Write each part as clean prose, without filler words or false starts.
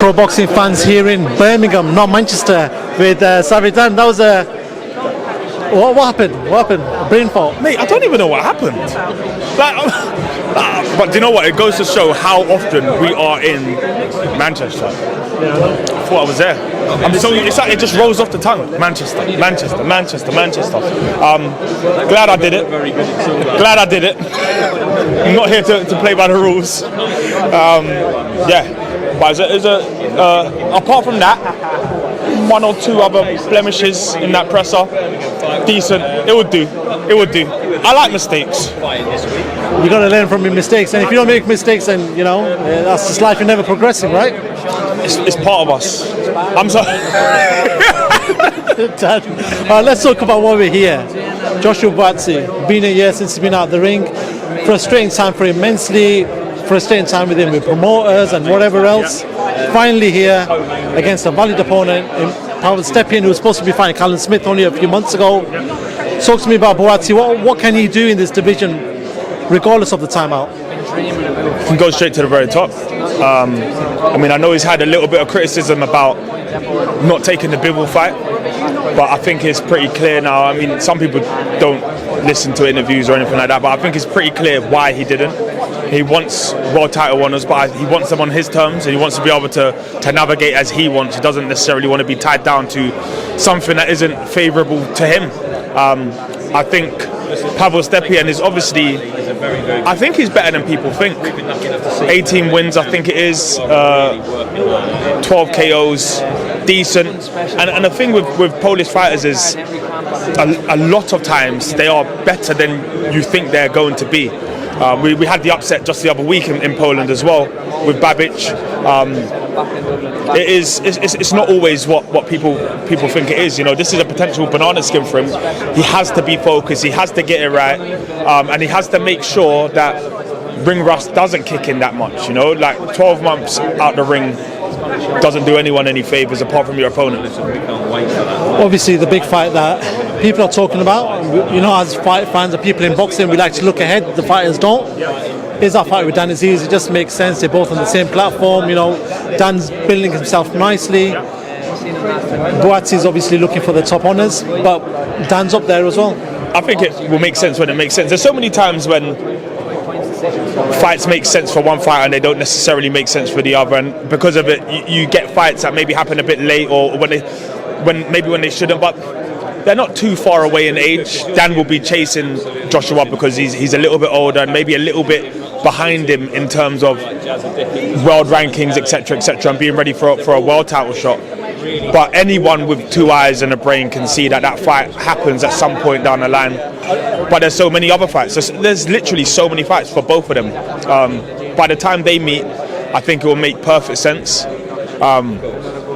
pro boxing fans here in Birmingham, not Manchester, with Savage Dan. That was a what happened? What happened? A brain fault, mate. I don't even know what happened. But do you know what? It goes to show how often we are in Manchester. I thought I was there. It's like it just rolls off the tongue. Manchester. Glad I did it. I'm not here to play by the rules. But apart from that, one or two other blemishes in that presser, decent. It would do. I like mistakes. You got to learn from your mistakes, and if you don't make mistakes, then that's just life. You're never progressing, right? It's part of us. I'm sorry. Let's talk about why we're here. Joshua Buatsi, been a year since he's been out of the ring. Frustrating time for him immensely. Frustrating time with him with promoters and whatever else. Finally here against a valid opponent in Pawel Stepien, who was supposed to be fighting Callum Smith only a few months ago. Talk to me about Buatsi. What can he do in this division, regardless of the timeout? He can go straight to the very top. I know he's had a little bit of criticism about not taking the Bivol fight, but I think it's pretty clear now. I mean, some people don't listen to interviews or anything like that, but I think it's pretty clear why he didn't. He wants world title winners, but he wants them on his terms, and he wants to be able to navigate as he wants. He doesn't necessarily want to be tied down to something that isn't favourable to him. I think Pawel Stepien is obviously, I think he's better than people think. 18 wins, I think it is, 12 KOs, decent. And the thing with Polish fighters is a lot of times they are better than you think they're going to be. We had the upset just the other week in Poland as well with Babic. It's not always what people think it is. This is a potential banana skin for him. He has to be focused. He has to get it right, and he has to make sure that ring rust doesn't kick in that much. Like 12 months out the ring doesn't do anyone any favours apart from your opponent. Obviously, the big fight that people are talking about, as fight fans and people in boxing, we like to look ahead. The fighters don't. Is our fight with Dan Aziz? It just makes sense. They're both on the same platform. Dan's building himself nicely. Buatsi is obviously looking for the top honours, but Dan's up there as well. I think it will make sense when it makes sense. There's so many times when fights make sense for one fighter and they don't necessarily make sense for the other, and because of it, you get fights that maybe happen a bit late or when they shouldn't, but they're not too far away in age. Dan will be chasing Joshua because he's a little bit older and maybe a little bit behind him in terms of world rankings, etc., and being ready for a world title shot. But anyone with two eyes and a brain can see that fight happens at some point down the line. But there's so many other fights. There's literally so many fights for both of them. By the time they meet, I think it will make perfect sense.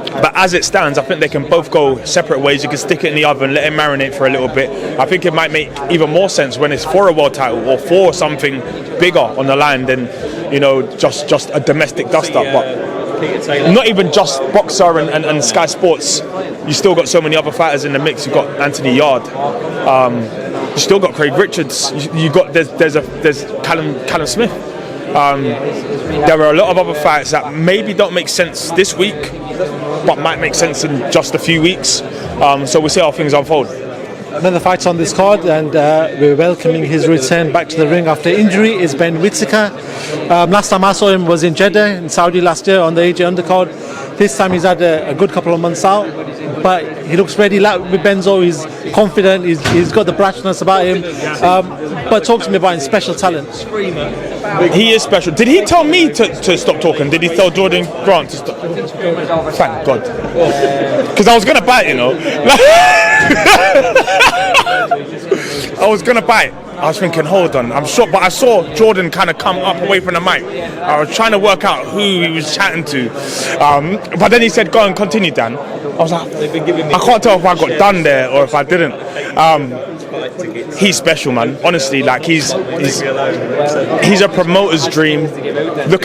But as it stands, I think they can both go separate ways. You can stick it in the oven, let it marinate for a little bit. I think it might make even more sense when it's for a world title or for something bigger on the line than just a domestic dust-up. But not even just Boxer and Sky Sports. You still got so many other fighters in the mix. You've got Anthony Yard. You still got Craig Richards. There's Callum Smith. There are a lot of other fights that maybe don't make sense this week, but might make sense in just a few weeks. So we'll see how things unfold. Another fight on this card, and we're welcoming his return back to the ring after injury, is Ben Whittaker. Last time I saw him was in Jeddah in Saudi last year on the AJ undercard. This time he's had a good couple of months out, but he looks ready. Like with Benzo, he's confident, he's got the brashness about him. But talk to me about his special talent. He is special. Did he tell me to stop talking? Did he tell Jordan Grant to stop? Thank God. Because I was going to bite, I was going to bite. I was thinking, hold on, I'm sure, but I saw Jordan kind of come up away from the mic. I was trying to work out who he was chatting to. But then he said, go and continue, Dan. I was like, I can't tell if I got done there or if I didn't. He's special, man. Honestly, like he's a promoter's dream.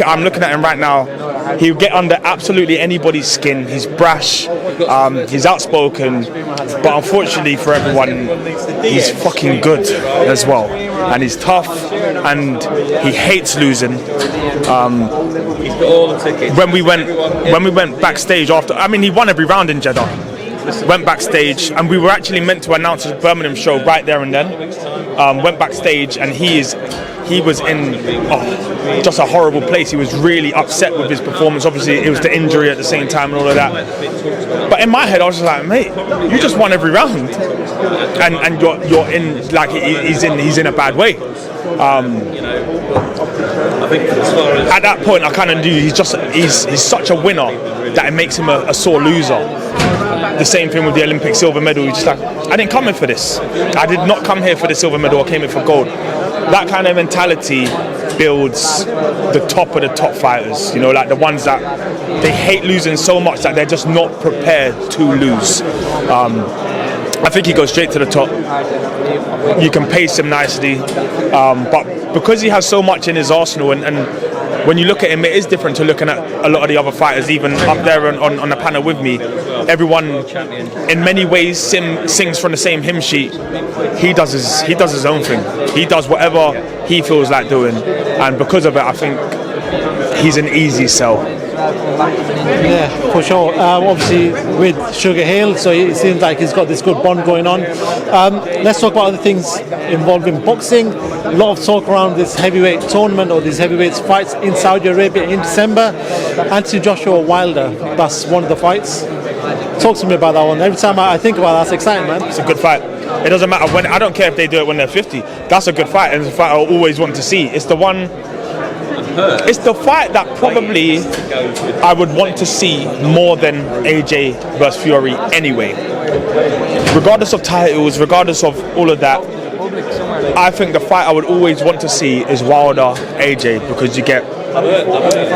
I'm looking at him right now. he'll get under absolutely anybody's skin. He's brash, he's outspoken, but unfortunately for everyone, he's fucking good as well, and he's tough, and he hates losing. When we went backstage after, I mean, he won every round in Jeddah. Went backstage, and we were actually meant to announce a Birmingham show right there and then. Went backstage, and he was in just a horrible place. He was really upset with his performance. Obviously, it was the injury at the same time and all of that. But in my head, I was just like, mate, you just won every round, and you're in, like, he's in a bad way. At that point, I kind of knew he's such a winner that it makes him a sore loser. The same thing with the Olympic silver medal. He's just like, I didn't come here for this. I did not come here for the silver medal. I came here for gold. That kind of mentality builds the top of the top fighters. You know, like the ones that they hate losing so much that they're just not prepared to lose. I think he goes straight to the top. You can pace him nicely, but because he has so much in his arsenal, and when you look at him, it is different to looking at a lot of the other fighters, even up there on the panel with me. Everyone, in many ways, sings from the same hymn sheet. He does his own thing. He does whatever he feels like doing, and because of it, I think he's an easy sell. Yeah, for sure. Obviously with Sugar Hill, so it seems like he's got this good bond going on. Let's talk about other things involving boxing. A lot of talk around this heavyweight tournament or these heavyweight fights in Saudi Arabia in December. Anti-Joshua Wilder, that's one of the fights. Talk to me about that one. Every time I think about that, it's exciting, man. It's a good fight. It doesn't matter when. I don't care if they do it when they're 50. That's a good fight, and it's a fight I always want to see. It's the fight that probably I would want to see more than AJ versus Fury anyway. Regardless of titles, regardless of all of that, I think the fight I would always want to see is Wilder AJ, because you get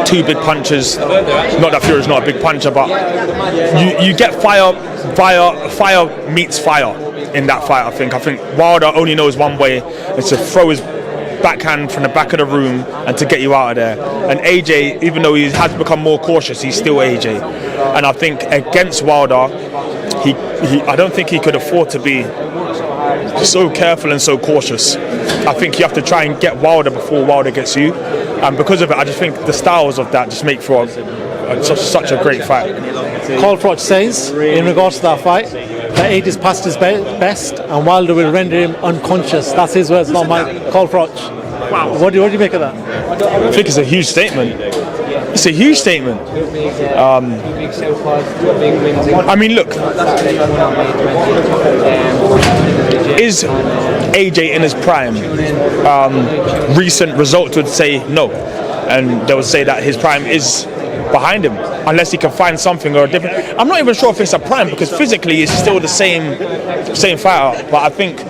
two big punches. Not that Fury's not a big puncher, but you get fire meets fire in that fight. I think Wilder only knows one way, it's to throw his backhand from the back of the room and to get you out of there. And AJ, even though he has become more cautious, he's still AJ. And I think against Wilder, I don't think he could afford to be so careful and so cautious. I think you have to try and get Wilder before Wilder gets you. And because of it, I just think the styles of that just make for such a great fight. Carl Froch says, in regards to that fight, that AJ is past his best and Wilder will render him unconscious. That's his words, not mine. Carl Froch. Wow. What do you make of that? I think it's a huge statement. It's a huge statement. I mean, look, is AJ in his prime? Recent results would say no, and they would say that his prime is behind him, unless he can find something or a different. I'm not even sure if it's a prime, because physically he's still the same fighter, but I think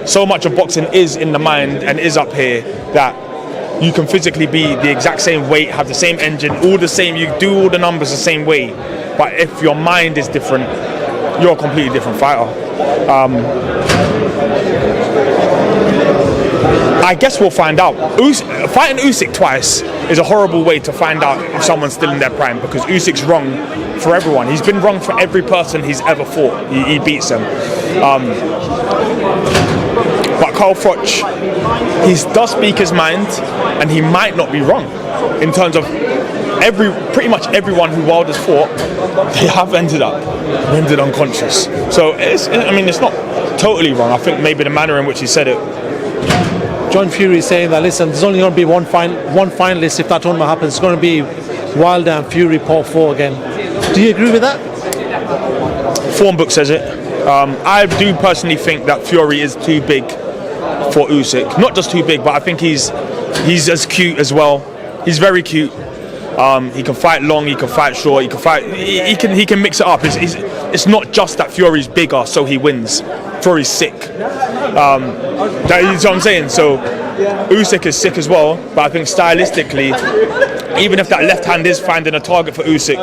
so much of boxing is in the mind and is up here that you can physically be the exact same weight, have the same engine, all the same, you do all the numbers the same way, but if your mind is different, you're a completely different fighter. I guess we'll find out. Fighting Usyk twice is a horrible way to find out if someone's still in their prime, because Usyk's wrong for everyone. He's been wrong for every person he's ever fought. He beats them. But Carl Froch, he does speak his mind, and he might not be wrong in terms of pretty much everyone who Wilder's fought, they have ended unconscious. So it's not totally wrong. I think maybe the manner in which he said it. John Fury is saying that, listen, there's only going to be one finalist if that tournament happens. It's going to be Wilder and Fury part 4 again. Do you agree with that? Form book says it. I do personally think that Fury is too big for Usyk. Not just too big, but I think he's as cute as well. He's very cute. He can fight long, he can fight short, he can fight. He can mix it up. It's not just that Fury's bigger, so he wins. Fury's sick. That is what I'm saying. So Usyk is sick as well, but I think stylistically, even if that left hand is finding a target for Usyk,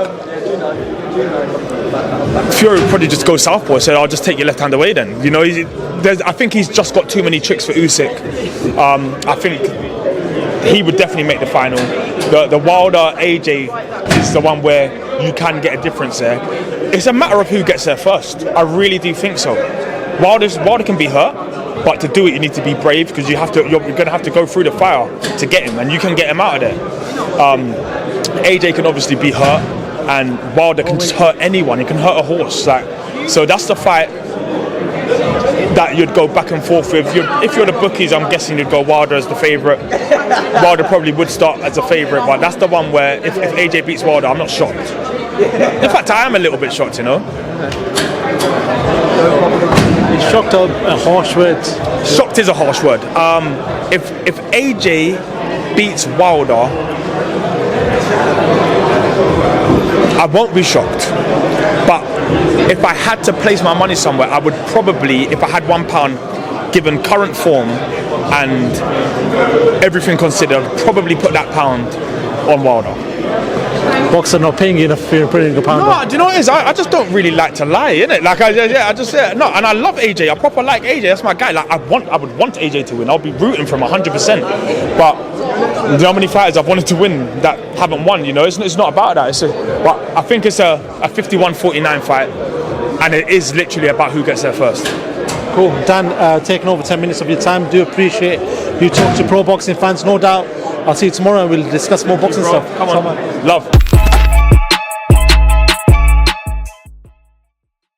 Fury would probably just go southpaw and say, "I'll just take your left hand away." Then, you know, I think he's just got too many tricks for Usyk. I think he would definitely make the final. The Wilder AJ is the one where you can get a difference there. It's a matter of who gets there first. I really do think so. Wilder can be hurt, but to do it you need to be brave, because you're going to have to go through the fire to get him, and you can get him out of there. AJ can obviously be hurt, and Wilder can just hurt anyone. He can hurt a horse. So that's the fight that you'd go back and forth with. If you're the bookies, I'm guessing you'd go Wilder as the favourite. Wilder probably would start as a favourite, but that's the one where if AJ beats Wilder, I'm not shocked. In fact, I am a little bit shocked, Shocked a harsh word. Shocked is a harsh word. If AJ beats Wilder, I won't be shocked. But if I had to place my money somewhere, I would probably, if I had £1, given current form and everything considered, probably put that pound on Wilder. Boxer not paying you enough for you putting a pound. No, do you know what it is? I just don't really like to lie, innit? Like, no, and I love AJ. I proper like AJ. That's my guy. Like, I would want AJ to win. I'll be rooting for him 100%. But do you know how many fighters I've wanted to win that haven't won? It's not about that. But I think it's a 51-49 fight, and it is literally about who gets there first. Cool. Dan, taking over 10 minutes of your time. Do appreciate you talk to pro boxing fans, no doubt. I'll see you tomorrow and we'll discuss more boxing stuff. Come on. Love.